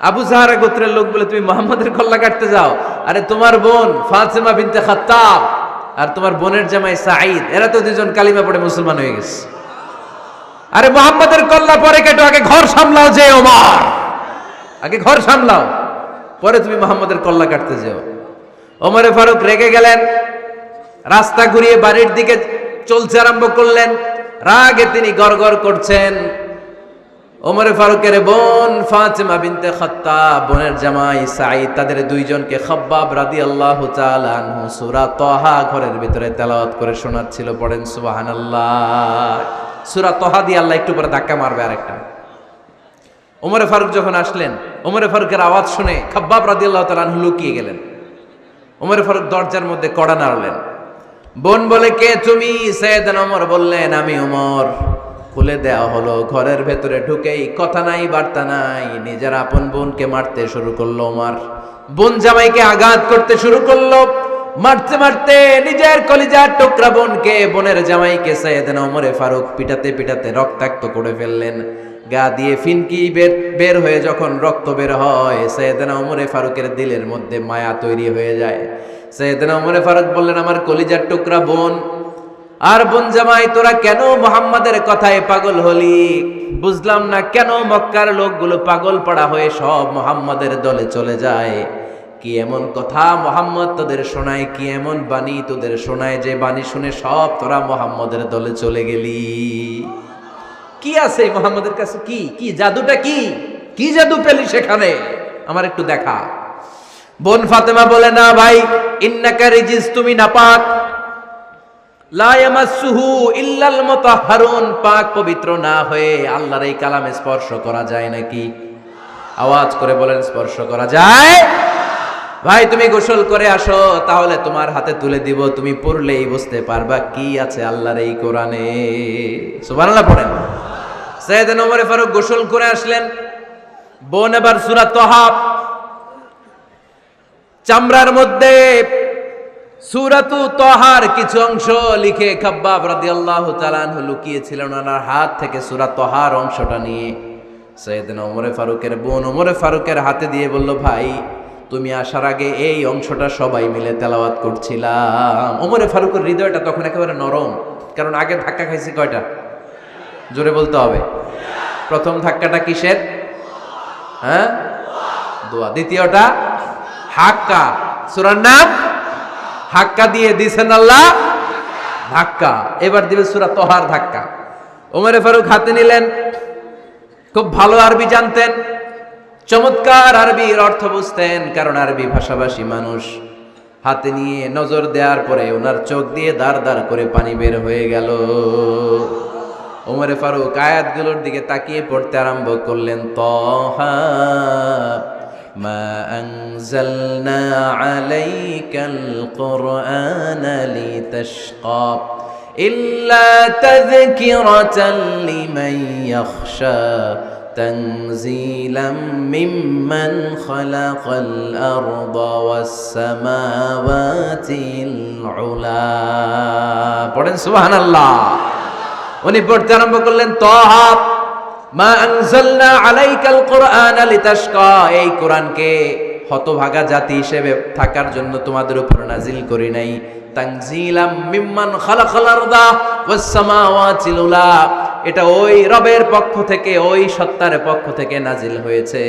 আবু জাহরা গোত্রের লোক বলে তুমি মুহাম্মাদের কল্লা কাটতে যাও? আরে তোমার বোন ফাতেমা বিনতে খাত্তাব আর তোমার বোনের জামাই সাঈদ, এরা তো দুজন কালিমা পড়ে মুসলমান হয়ে গেছে। আরে মুহাম্মাদের কল্লা পরে কেটো, আগে ঘর সামলাও। যে ওমর, আগে ঘর সামলাও, পরে তুমি মুহাম্মাদের কল্লা কাটতে যাও। ওমরে ফারুক রেগে গেলেন, রাস্তা ঘুরিয়ে বাড়ির দিকে চলতে আরম্ভ করলেন। রাগে তিনি গড়গড় করছেন। ওমরে ফারুকের বোন ফাতেমা বিনতে খাত্তাব, বোনের জামাই সাঈদ, তাদের দুইজনকে খাব্বাব রাদিয়াল্লাহু তাআলা আনহু সূরা তাহা ঘরের ভিতরে তেলাওয়াত করে শোনাচ্ছিল। পড়েন সুবহানাল্লাহ। সূরা তাহা দিয়ে আল্লাহ একটু পরে ধাক্কা মারবে আরেকটা। ওমরে ফারুক যখন আসলেন, ওমরে ফারুকের আওয়াজ শুনে খাব্বাব রাদিয়াল্লাহু তাআলা আনহু লুকিয়ে গেলেন। ওমরে ফারুক দরজার মধ্যে কড়া নাড়লেন। বোন বলে, কে তুমি? সাইয়েদনা ওমর বললেন, আমি ওমর। খুলে দেওয়া হলো। ঘরের ভেতরে ঢুকেই কথা নাই বার্তা নাই, নিজের আপন বোনকে মারতে শুরু করলো ওমর। বোন জামাইকে আঘাত করতে শুরু করলো। মারতে মারতে নিজের কলিজার টুকরা বোনকে, বোনের জামাইকে সাইয়েদনা ওমরে ফারুক পিটাতে পিটাতে রক্তাক্ত করে ফেললেন। গা দিয়ে ফিনকি বের হয়ে যখন রক্ত বের হয়, সাইয়েদনা ওমরে ফারুকের দিলের মধ্যে মায়া তৈরি হয়ে যায়। সাইয়েদনা ওমরে ফারুক বললেন, আমার কলিজার টুকরা বোন আর বোন জামাই, তোরা কেন মুহাম্মাদের কথায় পাগল হলি? বুঝলাম না কেন মক্কার লোকগুলো পাগল পাড়া হয়ে সব মুহাম্মাদের দলে চলে যায়। কি এমন কথা মুহাম্মদ তোদের শোনায়, কি এমন বাণী তোদের শোনায় যে বাণী শুনে সব তোরা মুহাম্মাদের দলে চলে গেলি? কি আছে মুহাম্মাদের কাছে? কি কি জাদুটা? কি কি জাদু পেলি সেখানে? আমার একটু দেখা। বোন ফাতেমা বলে, না ভাই, ইন্নাকা রিজিস, তুমি নাপাক। লা ইয়ামাসসুহু ইল্লাল মুতাহহারুন, পাক পবিত্র না হয়ে আল্লাহর এই কালামে স্পর্শ করা যায় নাকি? আওয়াজ করে বলেন, স্পর্শ করা যায়? ভাই তুমি গোসল করে আসো, তাহলে তোমার হাতে তুলে দিব, তুমি পড়লেই বুঝতে পারবা কি আছে আল্লাহর এই কোরআনে। সুবহানাল্লাহ পড়েন। সাইয়েদনা ওমর ফারুক গোসল করে আসলেন। বোন এবার সূরা তাহা চামড়ার মধ্যে সূরাতু তাহার কিছু অংশ লিখে খাব্বাব রাদিয়াল্লাহু তাআলা আনহু লুকিয়েছিলেন। ওনার হাত থেকে সূরা তাহার অংশটা নিয়ে সাইয়েদনা ওমরে ফারুকের বোন ওমরে ফারুকের হাতে দিয়ে বলল, ভাই তুমি আসার আগে এই অংশটা সবাই মিলে তেলাওয়াত করছিলাম। ওমরে ফারুকের হৃদয়টা তখন একেবারে নরম, কারণ আগে ধাক্কা খাইছে কয়টা? জোরে বলতে হবে। প্রথম ধাক্কাটা কিসের? হ্যাঁ, দোয়া। দ্বিতীয়টা হাক্কা, সূরার নাম হাক্কা দিয়ে দিয়েছেন আল্লাহ ধাক্কা। এবার দিবে সূরা তাহার ধাক্কা। ওমরে ফারুক হাতে নিলেন। খুব ভালো আরবি জানতেন, চমৎকার আরবির অর্থ বুঝতেন, কারণ আরবি ভাষাভাষী মানুষ। হাতে নিয়ে নজর দেওয়ার পরে ওনার চোখ দিয়ে দাঁড় দাঁড় করে পানি বের হয়ে গেল। ওমরে ফারুক আয়াতগুলোর দিকে তাকিয়ে পড়তে আরম্ভ করলেন। তাহা মা আনজালনা আলাইকাল কুরআনা লিতাশকা ইল্লা তাযকিরাতান লিমান ইয়াখশা তানজিলাম মিম্মান খালাকাল আরদা ওয়াস সামাওয়াতিল উলা। পড়েন সুবহানাল্লাহ। উনি পড়তে আরম্ভ করলেন, তাহা মা আনজালনা আলাইকাল কুরআনা লিতাশকা, এই কোরআনকে হতভাগা জাতি হিসেবে থাকার জন্য তোমাদের উপর নাজিল করি নাই। তানজিলাম মিম্মান খালাকাল আরদা ওয়াস সামাওয়াতিল উলা, এটা ওই রবের পক্ষ থেকে, ওই সত্তার পক্ষ থেকে নাজিল হয়েছে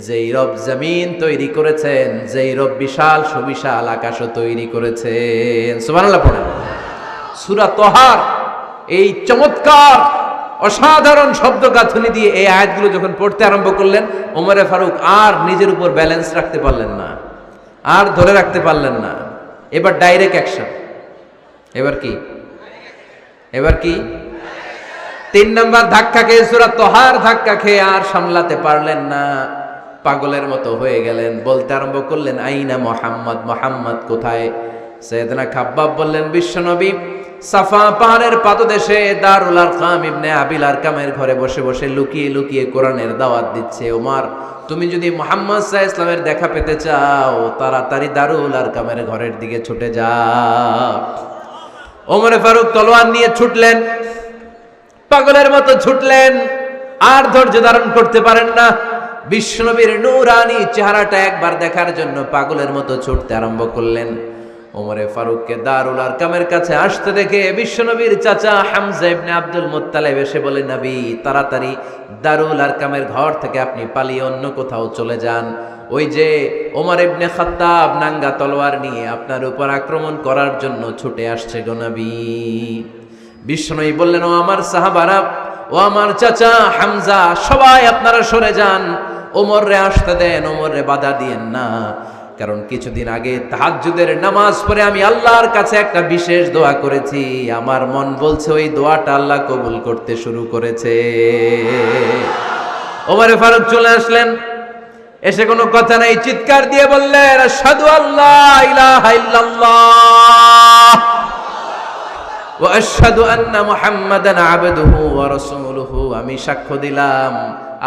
যেই রব জমিন তৈরি করেছেন, যেই রব বিশাল সুবিশাল আকাশও তৈরি করেছেন। সুবহানাল্লাহ পড়েন। সূরা তাহার এই চমৎকার অসাধারণ শব্দ গাঁথনি দিয়ে এই আয়াতগুলো যখন পড়তে আরম্ভ করলেন, ওমরে ফারুক আর নিজের উপর ব্যালেন্স রাখতে পারলেন না, আর ধরে রাখতে পারলেন না। এবার ডাইরেক্ট অ্যাকশন। এবার কি? এবার কি? 3 নাম্বার ধাক্কা খেয়ে, সূরা তাহার ধাক্কা খেয়ে আর সামলাতে পারলেন না, পাগলের মতো হয়ে গেলেন। বলতে আরম্ভ করলেন, আইনা মুহাম্মদ, মুহাম্মদ কোথায়? সাইয়েদনা খাব্বাব বললেন, বিশ্বনবী সাফা পাহাড়ের পাদদেশে দারুল আরকাম ইবনে আবিল আরকামের ঘরে বসে বসে লুকিয়ে লুকিয়ে কোরআনের দাওয়াত দিচ্ছে। ওমর, তুমি যদি মুহাম্মদ সাল্লাল্লাহু আলাইহি ওয়াসাল্লামের দেখা পেতে চাও, তাড়াতাড়ি দারুল আরকামের ঘরের দিকে ছুটে যাও। ওমরে ফারুক তলোয়ার নিয়ে ছুটলেন, পাগলের মতো ছুটলেন, আর ধৈর্য ধারণ করতে পারেন না। বিশ্বনবীর নূরানি চেহারাটা একবার দেখার জন্য পাগলের মতো ছুটতে আরম্ভ করলেন। ওমরে ফারুককে দারুল আরকামের কাছে আসতে দেখে বিশ্বনবীর চাচা হামজা ইবনে আব্দুল মুত্তালিব এসে বলে, নবী তাড়াতাড়ি দারুল আরকামের ঘর থেকে আপনি পালিয়ে অন্য কোথাও চলে যান। ওই যে ওমর ইবনে খাত্তাব নাঙ্গা তলোয়ার নিয়ে আপনার উপর আক্রমণ করার জন্য ছুটে আসছে গো নবী। বিশ্বনবী বললেন, ও আমার সাহাবারা, ও আমার চাচা হামজা, সবাই আপনারা সরে যান, ওমরে আসতে দেন, ওমরে বাধা দিয়েন না। কারণ কিছুদিন আগে তাহাজ্জুদের নামাজ পড়ে আমি আল্লাহর কাছে একটা বিশেষ দোয়া করেছি, আমার মন বলছে ওই দোয়াটা আল্লাহ কবুল করতে শুরু করেছে। ওমরে ফারুক চলে আসলেন, এসে কোনো কথা নাই, চিৎকার দিয়ে বললেন, আশহাদু আল্লা ইলাহা ইল্লাল্লাহ ওয়া আশহাদু আন্না মুহাম্মাদান আবদুহু ওয়া রাসূলুহু। আমি সাক্ষ্য দিলাম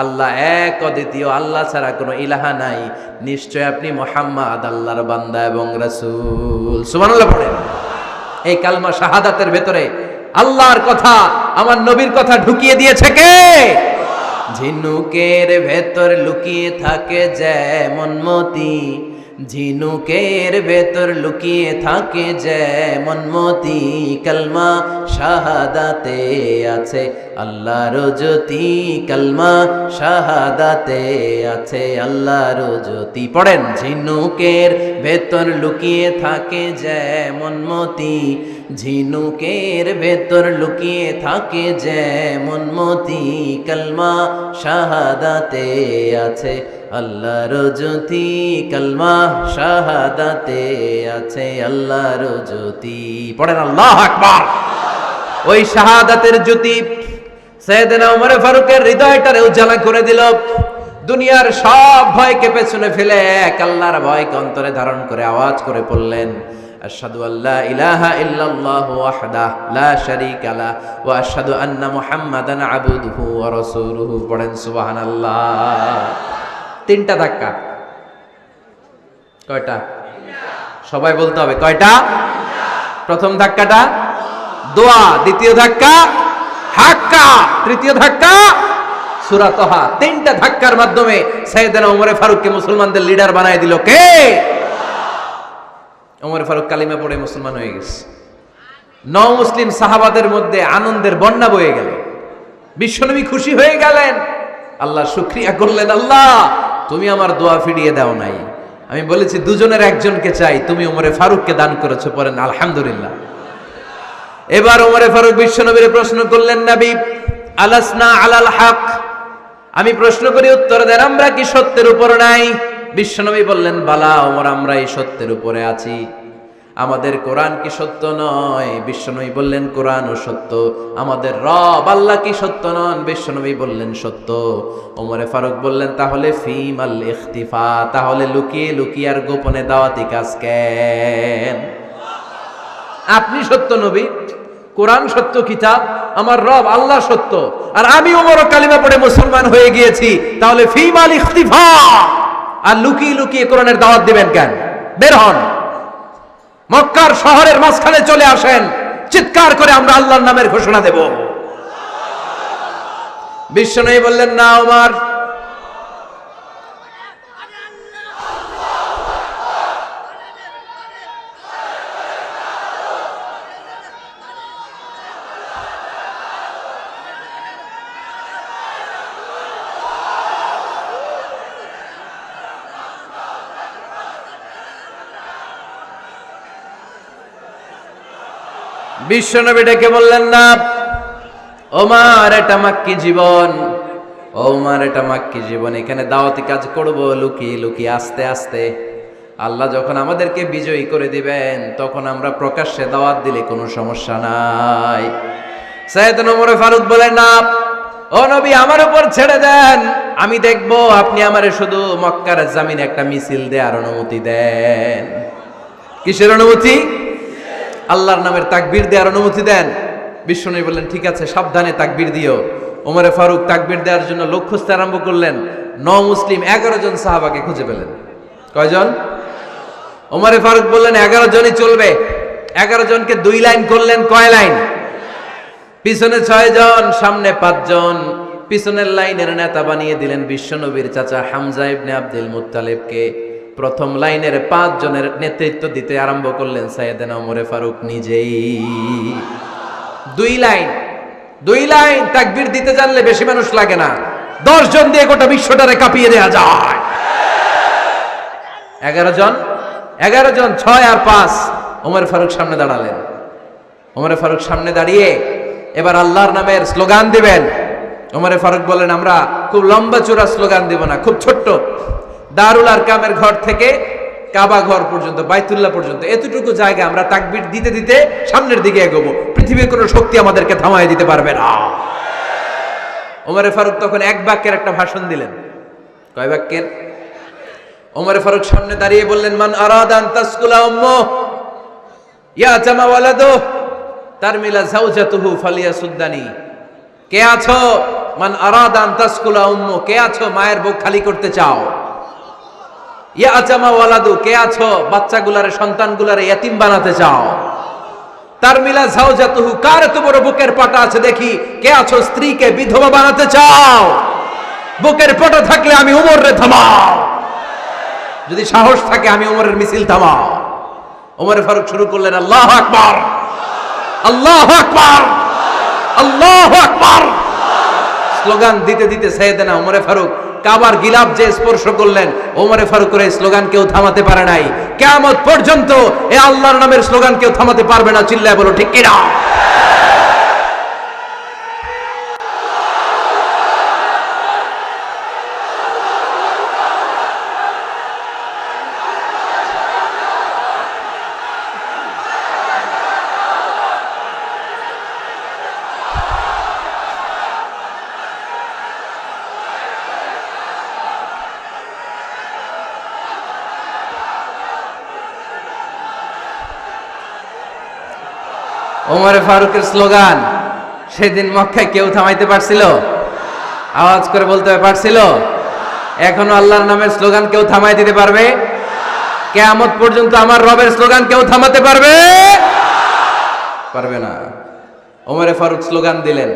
আল্লাহ এক, অদ্বিতীয়, আল্লাহ ছাড়া কোনো ইলাহা নাই, নিশ্চয় আপনি মুহাম্মদ আল্লাহর বান্দা এবং রাসূল। সুবহানাল্লাহ পড়েন। এই কালমা শাহাদাতের ভেতরে আল্লাহর কথা, আমার নবীর কথা ঢুকিয়ে দিয়েছে কে? ঝিনুকের ভেতর লুকিয়ে থাকে যেমন মতি, ঝিনুকের ভেতর লুকিয়ে থাকে যেমন মতি, কালমা শাহাদাতে আছে আল্লাহর জ্যোতি, কালমা শাহাদাতে আছে আল্লাহর জ্যোতি। পড়েন, ঝিনুকের ভেতর লুকিয়ে থাকে যেমন মতি, ঝিনুকের ভেতর লুকিয়ে থাকে যেমন মতি, কালমা শাহাদাতে আছে আল্লাহর জ্যোতি, কালমা শাহাদাতে আছে আল্লাহর জ্যোতি। পড়েন আল্লাহু আকবার। ওই শাহাদাতের জ্যোতি সাইয়েদনা ওমর ফারুকের হৃদয়টারে উজালা করে দিল। দুনিয়ার সব ভয়কে পেছনে ফেলে এক আল্লাহর ভয়কে অন্তরে ধারণ করে আওয়াজ করে পড়লেন, আশহাদু আল্লা ইলাহা ইল্লাল্লাহু ওয়াহদাহু লা শারীকা লা ওয়া আশহাদু আন্না মুহাম্মাদান আবদুহু ওয়া রাসূলুহু। পড়েন সুবহানাল্লাহ। তিনটা ধাক্কা। কয়টা? সবাই বলতে হবে কয়টা? প্রথম ধাক্কাটা দোয়া, দ্বিতীয় ধাক্কা হাক্কা, তৃতীয় ধাক্কা সূরা তাহা। তিনটা ধাক্কার মাধ্যমে সাইয়েদনা ওমর ফারুককে মুসলমানদের লিডার বানায় দিল কে? ওমর ফারুক কালিমা পড়ে মুসলমান হয়ে গেছে। নও মুসলিম সাহাবাদের মধ্যে আনন্দের বন্যা বয়ে গেল। বিশ্বনবী খুশি হয়ে গেলেন, আল্লাহ শুকরিয়া করলেন, আল্লাহ তুমি আমার দোয়া ফিরিয়ে দাও নাই, আমি বলেছি দুজনের একজনকে চাই, তুমি ওমরে ফারুককে দান করেছো। পড়েন আলহামদুলিল্লাহ। এবার ওমরে ফারুক বিশ্বনবীর প্রশ্ন করলেন, নবী আলাসনা আলাল হক, আমি প্রশ্ন করি উত্তর দেন, আমরা কি সত্যের উপর নাই? বিশ্বনবী বললেন, বালা ওমর, আমরা এই সত্যের উপরে আছি। আমাদের কোরআন কি সত্য নয়? বিশ্বনবী বললেন, কোরআনও সত্য। আমাদের রব আল্লাহ কি সত্য নন? বিশ্বনবী বললেন, সত্য। ওমরে ফারুক বললেন, তাহলে ফিমাল ইখতিফা, তাহলে লুকিয়ে লুকিয়ে আর গোপনে দাওয়াতি কাজ কেন? আপনি সত্য নবী, কোরআন সত্য কিতাব, আমার রব আল্লাহ সত্য, আর আমি ওমর কালিমা পড়ে মুসলমান হয়ে গিয়েছি, তাহলে ফিমাল ইখতিফা, আর লুকিয়ে লুকিয়ে কোরআনের দাওয়াত দিবেন কেন? বের হন, মক্কার শহরের মাঝখানে চলে আসেন, চিৎকার করে আমরা আল্লাহর নামের ঘোষণা দেব। বিশ্বনবী বললেন, না ওমর, বিশ্বনবী ডেকে বললেন, না ওমর, এটা মাক্কি জীবন, ওমর এটা মাক্কি জীবন, এখানে দাওয়াতি কাজ করব লুকিয়ে লুকিয়ে, আস্তে আস্তে। আল্লাহ যখন আমাদেরকে বিজয়ী করে দিবেন তখন আমরা প্রকাশ্যে দাওয়াত দিলে কোনো সমস্যা নাই। সাইয়েদনা ওমর ফারুক বলেন, না ও নবী, আমার উপর ছেড়ে দেন, আমি দেখব, আপনি আমারে শুধু মক্কার জামিনে একটা মিছিল দেওয়ার অনুমতি দেন। কিসের অনুমতি? আল্লাহর নামের তাকবীর দেওয়ার অনুমতি দেন। বিশ্বনবী বললেন, ঠিক আছে, সাবধানে তাকবীর দিও। ওমরে ফারুক তাকবীর দেওয়ার জন্য লোক খুঁজতে আরম্ভ করলেন। নও মুসলিম 11 জন সাহাবাকে খুঁজে পেলেন। কয়জন? ওমরে ফারুক বললেন 11 জনই চলবে। 11 জনকে 2 লাইন করলেন। কয় লাইন? পিছনে 6 জন, সামনে 5 জন। পিছনের লাইনের নেতা বানিয়ে দিলেন বিশ্বনবীর চাচা হামজা ইবনে আব্দুল মুত্তালিবকে। প্রথম লাইনের 5 জনের নেতৃত্ব দিতে আরম্ভ করলেন সাইয়েদনা ওমরে ফারুক নিজেই। 2 লাইন তাকবীর দিতে জানলে বেশি মানুষ লাগে না, 10 জন দিয়ে গোটা বিশ্বটারে কাঁপিয়ে দেয়া যায়। 11 জন 6 আর 5 ওমর ফারুক সামনে দাঁড়ালেন। ওমর ফারুক সামনে দাঁড়িয়ে এবার আল্লাহর নামের স্লোগান দিবেন। ওমর ফারুক বলেন, আমরা খুব লম্বা চূড়া স্লোগান দিব না, খুব ছোট্ট, দারুল আরকামের ঘর থেকে কাবা ঘর পর্যন্ত, বাইতুল্লাহ পর্যন্ত এতটুকু জায়গা আমরা তাকবীর দিতে দিতে সামনের দিকে এগোবো, পৃথিবীর কোনো শক্তি আমাদেরকে থামায় দিতে পারবে না। ওমর ফারুক তখন 1 বাক্যের একটা ভাষণ দিলেন। কয় বাক্যের? ওমর ফারুক সামনে দাঁড়িয়ে বললেন, মান আরাদা আন তাসকুলা উম্মু ইয়াতামা ওয়ালাদু তারমিলা যাওজাতুহু ফালিয়াসুদ্দানি। কে আছো? মান আরাদা আন তাসকুলা উম্মু, কে আছো মায়ের বুক খালি করতে চাও? ইয়াতামা ওয়ালাদু, কে আছো বাচ্চাগুলারে, সন্তানগুলারে ইয়াতিম বানাতে চাও? তারমিলা যাওজাতুহু, কার এত বড় বুকের পাটা আছে দেখি, কে আছো স্ত্রীকে বিধবা বানাতে চাও? বুকের পাটা থাকলে আমি ওমরে থামাও, যদি সাহস থাকে আমি ওমরের মিছিল থামাও। ওমর ফারুক শুরু করলেন, আল্লাহু আকবার, আল্লাহু আকবার, আল্লাহু আকবার। স্লোগান দিতে দিতে সাইয়েদনা ওমর ফারুক কাবার গিলাফ যে স্পর্শ করলেন, ওমর ফারুকের এই স্লোগান কেউ থামাতে পারে নাই। কিয়ামত পর্যন্ত এই আল্লাহর নামের স্লোগান কেউ থামাতে পারবে না। চিল্লায় বলো ঠিক কিনা? ওমর ফারুকের স্লোগান সেদিন মক্কায় কেউ থামাইতে পারছিল? আওয়াজ করে বলতে পারছিল? এখনো আল্লাহর নামের স্লোগান কেউ থামাই দিতে পারবে? কিয়ামত পর্যন্ত আমার রবের স্লোগান কেউ থামাতে পারবে? পারবে না। ওমর ফারুক স্লোগান দিলেন।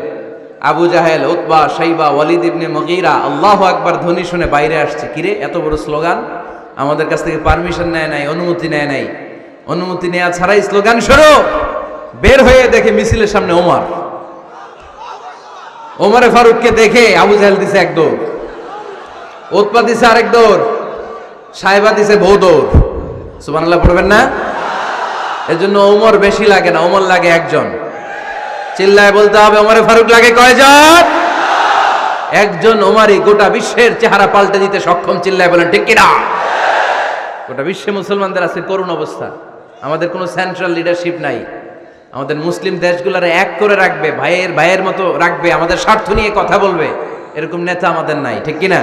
আবু জাহেল, উতবা, শাইবা, ওয়ালিদ ইবনে মুগীরা আল্লাহু আকবার ধ্বনি শুনে বাইরে আসছে। কিরে, এত বড় স্লোগান, আমাদের কাছ থেকে পারমিশন নেয় নাই, অনুমতি নেয় নাই। অনুমতি নেওয়া ছাড়াই স্লোগান শুরু। বের হয়ে দেখে মিছিলের সামনে ওমর। ওমর ফারুককে দেখে আবু জাহেল দিছে 1 দৌড়, উতবা দিছে আরেক দৌড়, সাইবা দিছে বহু দৌড়। সুবহানাল্লাহ পড়বেন না? এজন্য ওমর বেশি লাগে না, ওমর লাগে 1 জন। চিল্লায় বলতে হবে, ওমর ফারুক লাগে কয়জন? 1 জন। ওমরই গোটা বিশ্বের চেহারা পাল্টে দিতে সক্ষম। চিল্লায় বলেন ঠিক কিনা? গোটা বিশ্বে মুসলমানদের আছে করুণ অবস্থা। আমাদের কোনো সেন্ট্রাল লিডারশিপ নাই। আমাদের মুসলিম দেশগুলোরে এক করে রাখবে, ভাইয়ের মতো রাখবে, আমাদের স্বার্থ নিয়ে কথা বলবে, এরকম নেতা আমাদের নাই। ঠিক কিনা?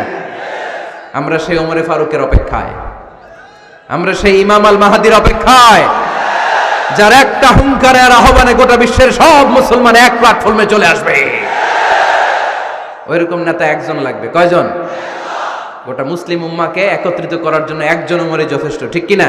আমরা সেই ওমর ফারুকের অপেক্ষায়, আমরা সেই ইমাম আল মাহাদির অপেক্ষায়, যার একটা হুঙ্কারের আহ্বানে গোটা বিশ্বের সব মুসলমান এক প্ল্যাটফর্মে চলে আসবে। ওইরকম নেতা 1 জন লাগবে। কয়জন? গোটা মুসলিম উম্মাহকে একত্রিত করার জন্য 1 জন ওমরই যথেষ্ট। ঠিক কিনা?